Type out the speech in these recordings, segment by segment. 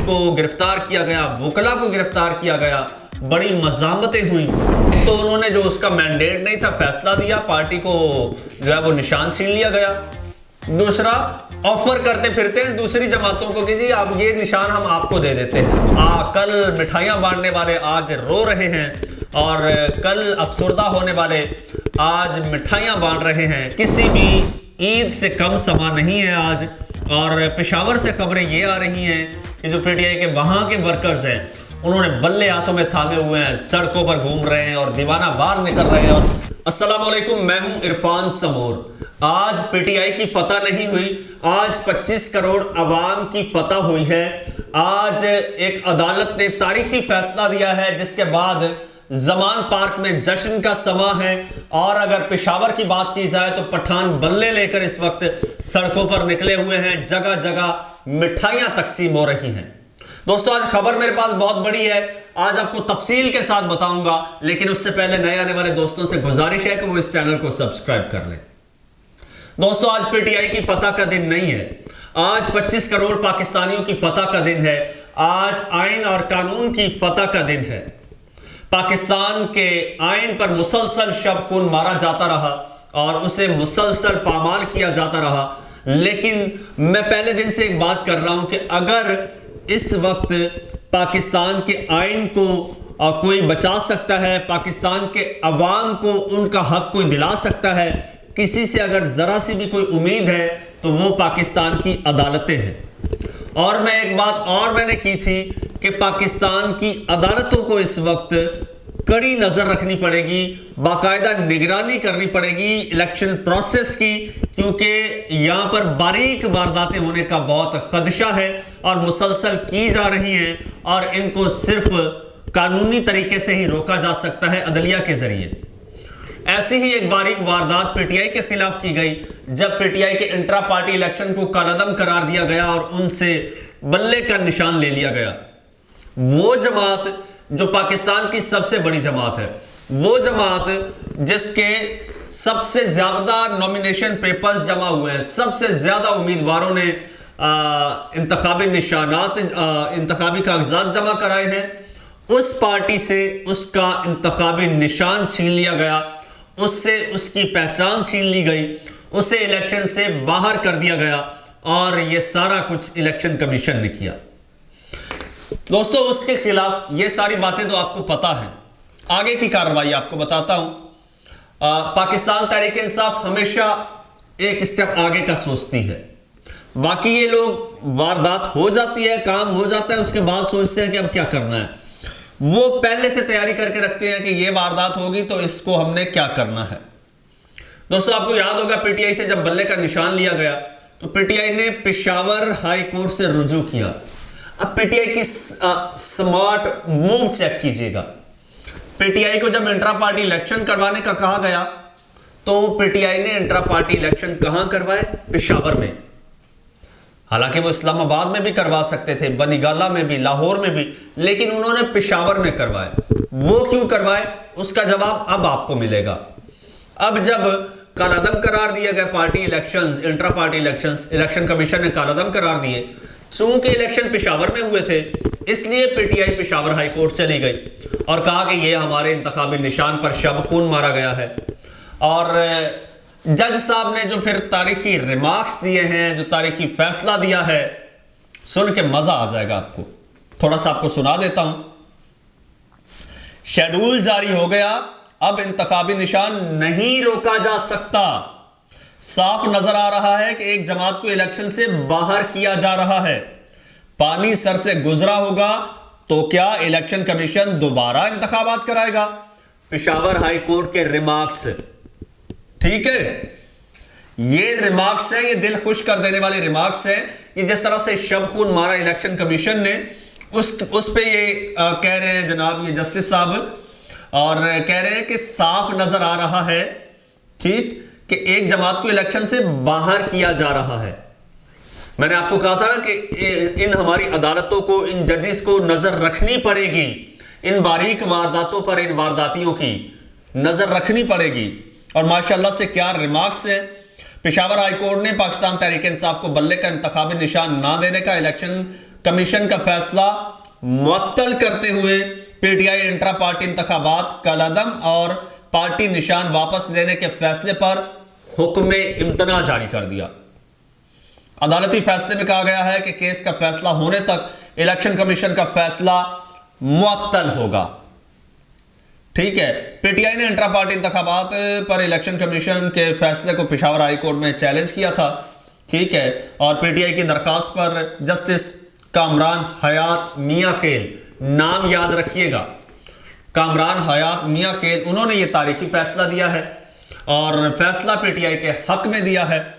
को गिरफ्तार किया गया, वकला को गिरफ्तार किया गया, बड़ी मज़ामतें हुई। तो उन्होंने जो उसका मैंडेट नहीं था फैसला दिया, पार्टी को जो है वो निशान छीन लिया गया। दूसरा, ऑफर करते फिरते हैं दूसरी जमातों को कि जी अब ये निशान हम आपको दे देते हैं। कल मिठाइयाँ बांटने वाले आज रो रहे हैं और कल अफसरदा होने वाले आज मिठाइयाँ बांट रहे हैं। किसी भी ईद से कम समा नहीं है आज। और पेशावर से खबरें ये आ रही हैं कि जो पीटीआई के वहाँ के वर्कर्स हैं उन्होंने बल्ले हाथों में थामे हुए हैं, सड़कों पर घूम रहे हैं और दीवाना वार निकल रहे हैं। और अस्सलाम वालेकुम, मैं हूं इरफान समूर। आज पीटीआई की फतह नहीं हुई, आज 25 करोड़ अवाम की फतह हुई है। आज एक अदालत ने तारीखी फैसला दिया है जिसके बाद जमान पार्क में जश्न का समा है। और अगर पेशावर की बात की जाए तो पठान बल्ले लेकर इस वक्त सड़कों पर निकले हुए हैं, जगह जगह मिठाइयां तकसीम हो रही हैं। दोस्तों, आज खबर मेरे पास बहुत बड़ी है, आज आपको तफसील के साथ बताऊंगा, लेकिन उससे पहले नए आने वाले दोस्तों से गुजारिश है कि वो इस चैनल को सब्सक्राइब कर लें। दोस्तों, आज पीटीआई की फतह का दिन नहीं है, आज 25 करोड़ पाकिस्तानियों की फतह का दिन है। आज आइन और कानून की फतह का दिन है। पाकिस्तान के आइन पर मुसलसल शब खून मारा जाता रहा और उसे मुसलसल पामाल किया जाता रहा। लेकिन मैं पहले दिन से एक बात कर रहा हूं कि अगर इस वक्त पाकिस्तान के आइन को कोई बचा सकता है, पाकिस्तान के अवाम को उनका हक कोई दिला सकता है, किसी से अगर ज़रा सी भी कोई उम्मीद है तो वो पाकिस्तान की अदालतें हैं। और मैं एक बात और मैंने की थी कि पाकिस्तान की अदालतों को इस वक्त कड़ी नज़र रखनी पड़ेगी, बाकायदा निगरानी करनी पड़ेगी इलेक्शन प्रोसेस की, क्योंकि यहाँ पर बारीक वारदातें होने का बहुत खदशा है और मुसलसल की जा रही हैं और इनको सिर्फ कानूनी तरीके से ही रोका जा सकता है, अदलिया के ज़रिए। ऐसी ही एक बारीक वारदात पीटीआई के खिलाफ की गई जब पीटीआई के इंट्रा पार्टी इलेक्शन को कालादम करार दिया गया और उनसे बल्ले का निशान ले लिया गया। वो जमात जो पाकिस्तान की सबसे बड़ी जमात है, वो जमात जिसके सबसे ज्यादा नॉमिनेशन पेपर्स जमा हुए हैं, सबसे ज्यादा उम्मीदवारों ने इंतखाबी निशानात, इंतखाबी कागजात जमा कराए हैं, उस पार्टी से उसका इंतखाबी निशान छीन लिया गया, उससे उसकी पहचान छीन ली गई, उसे इलेक्शन से बाहर कर दिया गया और यह सारा कुछ इलेक्शन कमीशन ने किया। दोस्तों, उसके खिलाफ ये सारी बातें तो आपको पता है। आगे की कार्रवाई आपको बताता हूं। पाकिस्तान तहरीक इंसाफ हमेशा एक स्टेप आगे का सोचती है। बाकी ये लोग वारदात हो जाती है, काम हो जाता है, उसके बाद सोचते हैं कि अब क्या करना है। वो पहले से तैयारी करके रखते हैं कि ये वारदात होगी तो इसको हमने क्या करना है। दोस्तों, आपको याद होगा पीटीआई से जब बल्ले का निशान लिया गया तो पीटीआई ने पेशावर हाई कोर्ट से रुजू किया। अब पीटीआई की स्मार्ट मूव चेक कीजिएगा। पीटीआई को जब इंट्रा पार्टी इलेक्शन करवाने का कहा गया तो पीटीआई ने इंट्रा पार्टी इलेक्शन कहां करवाए? पेशावर में। हालांकि वो इस्लामाबाद में भी करवा सकते थे, बनीगाला में भी, लाहौर में भी, लेकिन उन्होंने पेशावर में करवाए। वो क्यों करवाए, उसका जवाब अब आपको मिलेगा। अब जब कालादम करार दिया गया party elections, intra party elections, election commission ने कालादम करार दिए। चूंकि इलेक्शन पेशावर में हुए थे इसलिए पीटीआई पेशावर हाई कोर्ट चली गई और कहा कि ये हमारे इंतखाबी निशान पर शब खून मारा गया है। और जज साहब ने जो फिर तारीखी रिमार्क्स दिए हैं, जो तारीखी फैसला दिया है, सुन के मजा आ जाएगा आपको। थोड़ा सा आपको सुना देता हूं। शेड्यूल जारी हो गया, अब इंतखाबी निशान नहीं रोका जा सकता। साफ नजर आ रहा है कि एक जमात को इलेक्शन से बाहर किया जा रहा है। पानी सर से गुजरा होगा तो क्या इलेक्शन कमीशन दोबारा इंतखाबात कराएगा? पेशावर हाई कोर्ट के रिमार्क्स, ठीक है, ये रिमार्क्स है, ये दिल खुश कर देने वाले रिमार्क्स है। ये जिस तरह से शब खून मारा इलेक्शन कमीशन ने उस पे ये कह रहे हैं जनाब ये जस्टिस साहब, और कह रहे हैं कि साफ नजर आ रहा है, ठीक, कि एक जमात को इलेक्शन से बाहर किया जा रहा है। मैंने आपको कहा था ना कि इन हमारी अदालतों को, इन जजेस को नजर रखनी पड़ेगी, इन बारीक वारदातों पर, इन वारदातियों की नजर रखनी पड़ेगी। और माशाल्लाह से क्या रिमार्क्स है। पेशावर हाई कोर्ट ने पाकिस्तान तहरीक इंसाफ को बल्ले का इंतखाबी निशान ना देने का इलेक्शन कमीशन का फैसला मुअत्तल करते हुए पीटीआई इंट्रा पार्टी इंतखाबात कलअदम और पार्टी निशान वापस लेने के फैसले पर हुक्म इम्तना जारी कर दिया। अदालती फैसले में कहा गया है कि केस का फैसला होने तक इलेक्शन कमीशन का फैसला मुअत्तल होगा। ठीक है, पीटीआई ने इंट्रा पार्टी इंतखाबात पर इलेक्शन कमीशन के फैसले को पेशावर हाई कोर्ट में चैलेंज किया था। ठीक है, और पीटीआई की दरखास्त पर जस्टिस कामरान हयात मियां खेल, नाम याद रखिएगा, कामरान हयात मियां खेल, उन्होंने ये तारीखी फैसला दिया है और फैसला पीटीआई के हक में दिया है।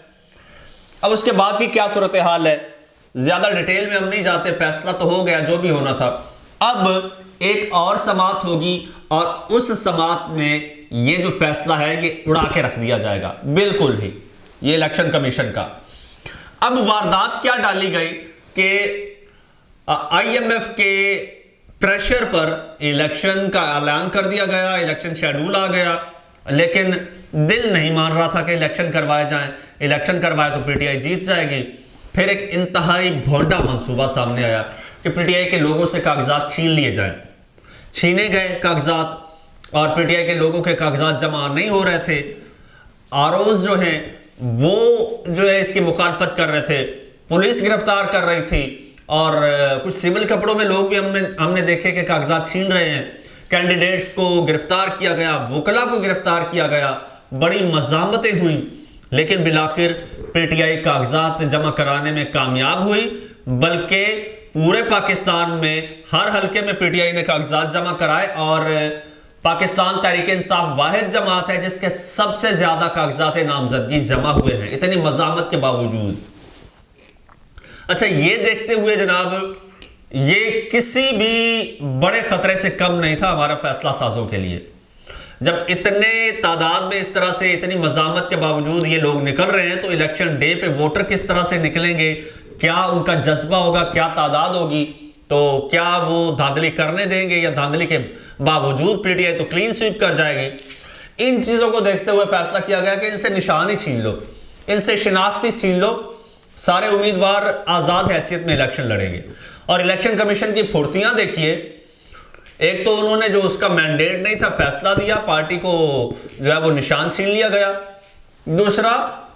अब उसके बाद की क्या सूरत हाल है, ज्यादा डिटेल में हम नहीं जाते, फैसला तो हो गया जो भी होना था। अब एक और समाअत होगी और उस समाअत में ये जो फैसला है ये उड़ा के रख दिया जाएगा, बिल्कुल ही, ये इलेक्शन कमीशन का। अब वारदात क्या डाली गई कि आईएमएफ के प्रेशर पर इलेक्शन का ऐलान कर दिया गया, इलेक्शन शेड्यूल आ गया, लेकिन दिल नहीं मान रहा था कि इलेक्शन करवाए जाएं। इलेक्शन करवाए तो पीटीआई जीत जाएगी। फिर एक इंतहाई भोंडा मंसूबा सामने आया कि पीटीआई के लोगों से कागजात छीन लिए जाएं। छीने गए कागजात और पीटीआई के लोगों के कागजात जमा नहीं हो रहे थे। आरओज जो हैं वो जो है इसकी मुखालफत कर रहे थे, पुलिस गिरफ्तार कर रही थी और कुछ सिविल कपड़ों में लोग भी हमने देखे कि कागजात छीन रहे हैं। कैंडिडेट्स को गिरफ्तार किया गया, वकला को गिरफ्तार किया गया, बड़ी मज़ामतें हुई, लेकिन बिलाखिर पीटीआई कागजात जमा कराने में कामयाब हुई। बल्कि पूरे पाकिस्तान में हर हल्के में पीटीआई ने कागजात जमा कराए और पाकिस्तान तहरीक इंसाफ वाहिद जमात है जिसके सबसे ज्यादा कागजात नामजदगी जमा हुए हैं, इतनी मज़ामत के बावजूद। अच्छा, ये देखते हुए जनाब, ये किसी भी बड़े खतरे से कम नहीं था हमारा फैसला साजों के लिए। जब इतने तादाद में इस तरह से इतनी मज़ामत के बावजूद ये लोग निकल रहे हैं तो इलेक्शन डे पे वोटर किस तरह से निकलेंगे, क्या उनका जज्बा होगा, क्या तादाद होगी, तो क्या वो धांधली करने देंगे या धांधली के बावजूद पीटीआई तो क्लीन स्वीप कर जाएगी। इन चीज़ों को देखते हुए फैसला किया गया कि इनसे निशान ही छीन लो, इनसे शिनाख्ती छीन लो, सारे उम्मीदवार आज़ाद हैसियत में इलेक्शन लड़ेंगे। और इलेक्शन कमीशन की फुर्तियां देखिए, एक तो उन्होंने जो उसका मैंडेट नहीं था फैसला दिया, पार्टी को जो है वो निशान छीन लिया गया। दूसरा,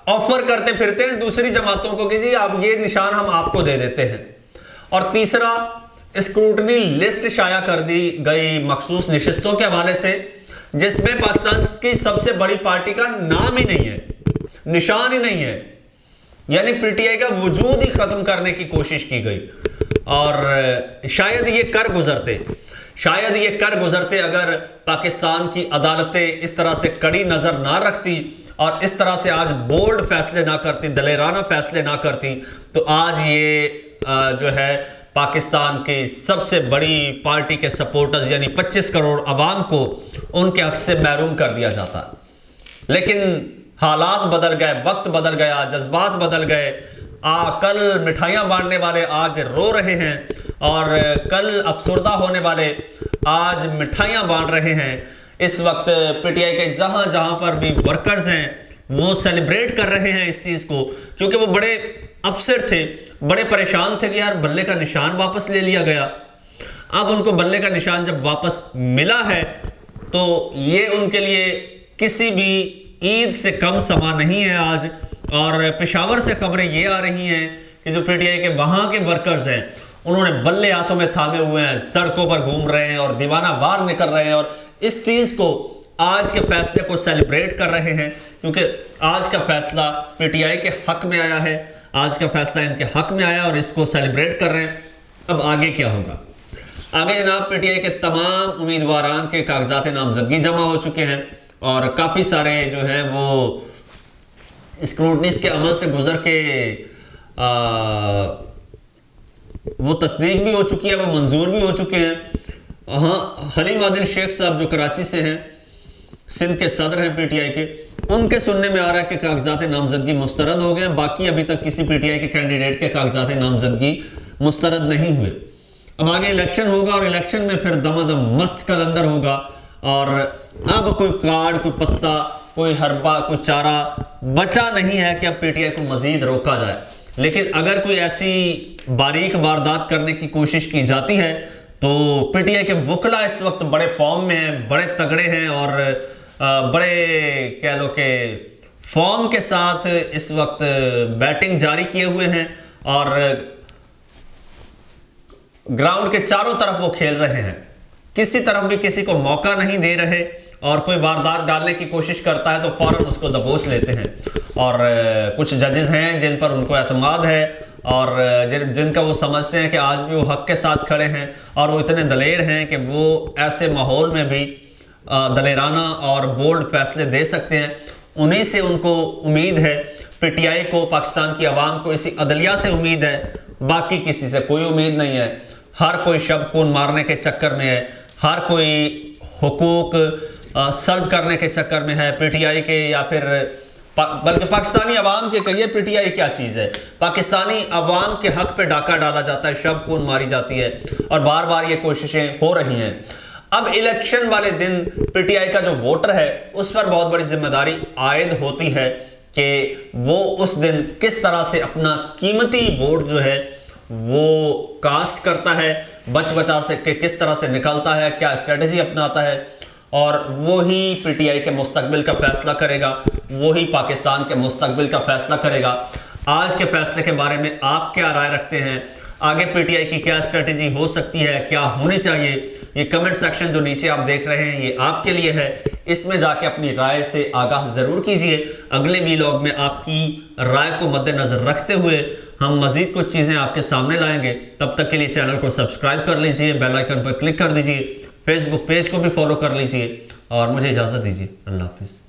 ऑफर करते फिरते हैं दूसरी जमातों को कि जी आप ये निशान हम आपको दे देते हैं। और तीसरा, स्क्रूटनी लिस्ट शाया कर दी गई मखसूस नशिस्तों के हवाले से जिसमें पाकिस्तान की सबसे बड़ी पार्टी का नाम ही नहीं है, निशान ही नहीं है, यानी पीटीआई का वजूद ही खत्म करने की कोशिश की गई। और शायद ये कर गुजरते अगर पाकिस्तान की अदालतें इस तरह से कड़ी नजर ना रखती और इस तरह से आज बोल्ड फैसले ना करती, दलेराना फैसले ना करती, तो आज ये जो है पाकिस्तान की सबसे बड़ी पार्टी के सपोर्टर्स यानी 25 करोड़ अवाम को उनके हक से महरूम कर दिया जाता। लेकिन हालात बदल गए, वक्त बदल गया, जज्बात बदल गए। कल मिठाइयाँ बांटने वाले आज रो रहे हैं और कल अफसरदा होने वाले आज मिठाइयाँ बांट रहे हैं। इस वक्त पीटीआई के जहाँ जहाँ पर भी वर्कर्स हैं वो सेलिब्रेट कर रहे हैं इस चीज़ को, क्योंकि वो बड़े अपसेट थे, बड़े परेशान थे कि यार बल्ले का निशान वापस ले लिया गया। अब उनको बल्ले का निशान जब वापस मिला है तो ये उनके लिए किसी भी ईद से कम समा नहीं है आज। और पेशावर से खबरें ये आ रही हैं कि जो पीटीआई के वहाँ के वर्कर्स हैं उन्होंने बल्ले हाथों में थामे हुए हैं, सड़कों पर घूम रहे हैं और दीवाना वार निकल रहे हैं और इस चीज़ को, आज के फैसले को सेलिब्रेट कर रहे हैं, क्योंकि आज का फैसला पीटीआई के हक में आया है, आज का फैसला इनके हक में आया और इसको सेलिब्रेट कर रहे हैं। अब आगे क्या होगा? आगे जनाब पीटीआई के तमाम उम्मीदवारान के कागजात नामजदगी जमा हो चुके हैं और काफ़ी सारे जो हैं वो स्क्रूटनी के अमल से गुजर के वो तस्दीक भी हो चुकी है, वो मंजूर भी हो चुके हैं। हाँ, हलीम आदिल शेख साहब जो कराची से हैं, सिंध के सदर हैं पीटीआई के, उनके सुनने में आ रहा है कि कागजात नामजदगी मुस्तरद हो गए हैं। बाकी अभी तक किसी पीटीआई के कैंडिडेट के कागजात नामजदगी मुस्तरद नहीं हुए। अब आगे इलेक्शन होगा और इलेक्शन में फिर दमादम मस्त कलंदर होगा और अब कोई कार्ड, कोई पत्ता, कोई हरबा, कोई चारा बचा नहीं है कि अब पीटीआई को मजीद रोका जाए। लेकिन अगर कोई ऐसी बारीक वारदात करने की कोशिश की जाती है तो पीटीआई के वकला इस वक्त बड़े फॉर्म में हैं, बड़े तगड़े हैं और बड़े कह लो कि फॉर्म के साथ इस वक्त बैटिंग जारी किए हुए हैं और ग्राउंड के चारों तरफ वो खेल रहे हैं, किसी तरफ भी किसी को मौका नहीं दे रहे और कोई वारदात डालने की कोशिश करता है तो फौरन उसको दबोच लेते हैं। और कुछ जजेस हैं जिन पर उनको एतमाद है और जिनका वो समझते हैं कि आज भी वो हक के साथ खड़े हैं और वो इतने दलेर हैं कि वो ऐसे माहौल में भी दलेराना और बोल्ड फैसले दे सकते हैं। उन्हीं से उनको उम्मीद है, पीटीआई को, पाकिस्तान की आवाम को इसी अदलिया से उम्मीद है, बाकी किसी से कोई उम्मीद नहीं है। हर कोई शब खून मारने के चक्कर में है, हर कोई हुकूक सल्ब करने के चक्कर में है पीटीआई के, या फिर बल्कि पाकिस्तानी अवाम के कहिए पीटीआई क्या चीज़ है। पाकिस्तानी अवाम के हक पे डाका डाला जाता है, शब खून मारी जाती है और बार बार ये कोशिशें हो रही हैं। अब इलेक्शन वाले दिन पीटीआई का जो वोटर है उस पर बहुत बड़ी जिम्मेदारी आयद होती है कि वो उस दिन किस तरह से अपना कीमती वोट जो है वो कास्ट करता है, बच बचा से कि किस तरह से निकलता है, क्या स्ट्रेटजी अपनाता है, और वही पीटीआई के मुस्तकबिल का फैसला करेगा, वही पाकिस्तान के मुस्तकबिल का फैसला करेगा। आज के फैसले के बारे में आप क्या राय रखते हैं? आगे पीटीआई की क्या स्ट्रेटजी हो सकती है, क्या होनी चाहिए? ये कमेंट सेक्शन जो नीचे आप देख रहे हैं ये आपके लिए है, इसमें जाके अपनी राय से आगाह ज़रूर कीजिए। अगले वीलॉग में आपकी राय को मद्देनज़र रखते हुए हम मज़ीद कुछ चीज़ें आपके सामने लाएंगे। तब तक के लिए चैनल को सब्सक्राइब कर लीजिए, बेल आइकन पर क्लिक कर दीजिए, फेसबुक पेज को भी फॉलो कर लीजिए और मुझे इजाज़त दीजिए। अल्लाह हाफिज़।